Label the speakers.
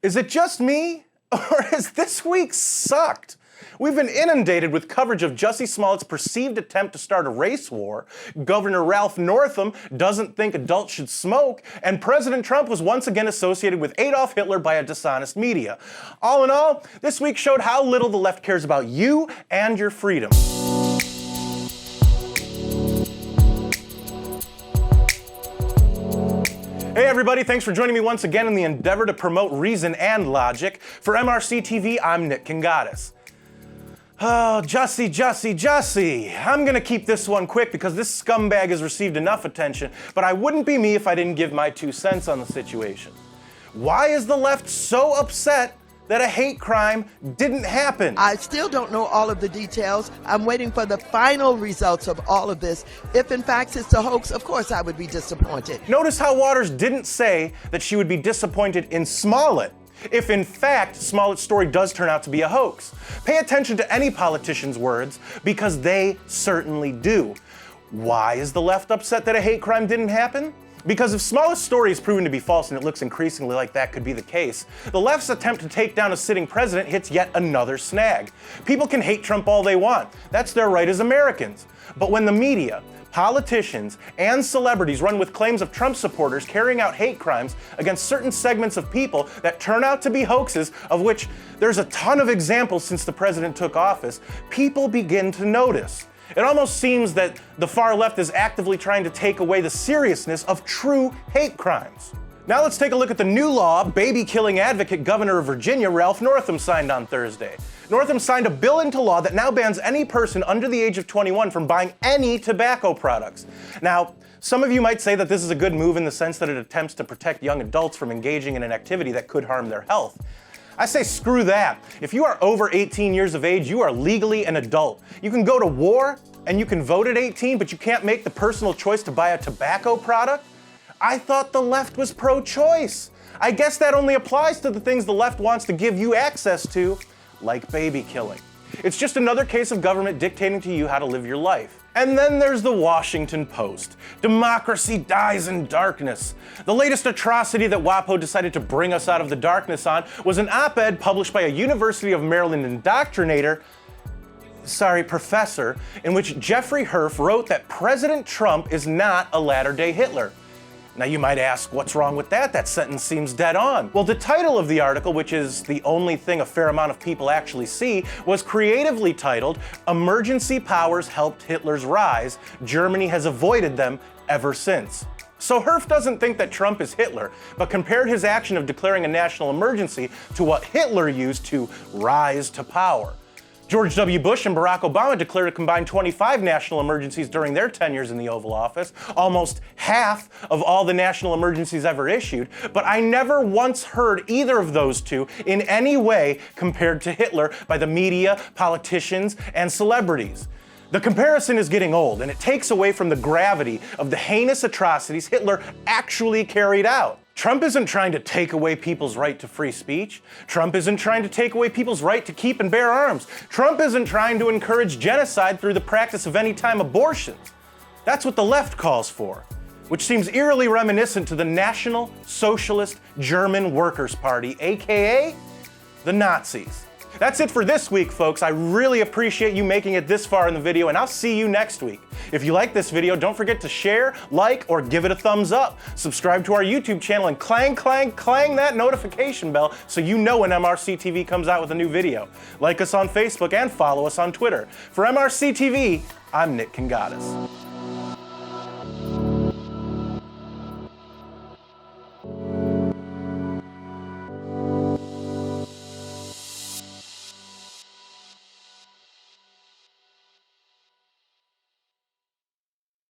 Speaker 1: Is it just me, or has this week sucked? We've been inundated with coverage of Jussie Smollett's perceived attempt to start a race war, Governor Ralph Northam doesn't think adults should smoke, and President Trump was once again associated with Adolf Hitler by a dishonest media. All in all, this week showed how little the left cares about you and your freedom. Hey everybody, thanks for joining me once again in the endeavor to promote reason and logic. For MRC-TV, I'm Nick Kangadis. Oh, Jussie. I'm gonna keep this one quick because this scumbag has received enough attention, but I wouldn't be me if I didn't give my 2 cents on the situation. Why is the left so upset that a hate crime didn't happen?
Speaker 2: I still don't know all of the details. I'm waiting for the final results of all of this. If in fact it's a hoax, of course I would be disappointed.
Speaker 1: Notice how Waters didn't say that she would be disappointed in Smollett if in fact Smollett's story does turn out to be a hoax. Pay attention to any politician's words because they certainly do. Why is the left upset that a hate crime didn't happen? Because if Smollett's story is proven to be false, and it looks increasingly like that could be the case, the left's attempt to take down a sitting president hits yet another snag. People can hate Trump all they want. That's their right as Americans. But when the media, politicians, and celebrities run with claims of Trump supporters carrying out hate crimes against certain segments of people that turn out to be hoaxes, of which there's a ton of examples since the president took office, people begin to notice. It almost seems that the far left is actively trying to take away the seriousness of true hate crimes. Now let's take a look at the new law baby-killing advocate Governor of Virginia Ralph Northam signed on Thursday. Northam signed a bill into law that now bans any person under the age of 21 from buying any tobacco products. Now, some of you might say that this is a good move in the sense that it attempts to protect young adults from engaging in an activity that could harm their health. I say screw that. If you are over 18 years of age, you are legally an adult. You can go to war and you can vote at 18, but you can't make the personal choice to buy a tobacco product? I thought the left was pro-choice. I guess that only applies to the things the left wants to give you access to, like baby killing. It's just another case of government dictating to you how to live your life. And then there's the Washington Post. Democracy dies in darkness. The latest atrocity that WaPo decided to bring us out of the darkness on was an op-ed published by a University of Maryland professor, in which Jeffrey Herf wrote that President Trump is not a latter-day Hitler. Now you might ask, what's wrong with that? That sentence seems dead on. Well, the title of the article, which is the only thing a fair amount of people actually see, was creatively titled, "Emergency Powers Helped Hitler's Rise. Germany has avoided them ever since." So Herf doesn't think that Trump is Hitler, but compared his action of declaring a national emergency to what Hitler used to rise to power. George W. Bush and Barack Obama declared a combined 25 national emergencies during their tenures in the Oval Office, almost half of all the national emergencies ever issued, but I never once heard either of those two in any way compared to Hitler by the media, politicians, and celebrities. The comparison is getting old, and it takes away from the gravity of the heinous atrocities Hitler actually carried out. Trump isn't trying to take away people's right to free speech. Trump isn't trying to take away people's right to keep and bear arms. Trump isn't trying to encourage genocide through the practice of anytime abortions. That's what the left calls for, which seems eerily reminiscent to the National Socialist German Workers' Party, aka the Nazis. That's it for this week, folks. I really appreciate you making it this far in the video, and I'll see you next week. If you like this video, don't forget to share, like, or give it a thumbs up. Subscribe to our YouTube channel and clang that notification bell so you know when MRC-TV comes out with a new video. Like us on Facebook and follow us on Twitter. For MRC-TV, I'm Nick Kangadis.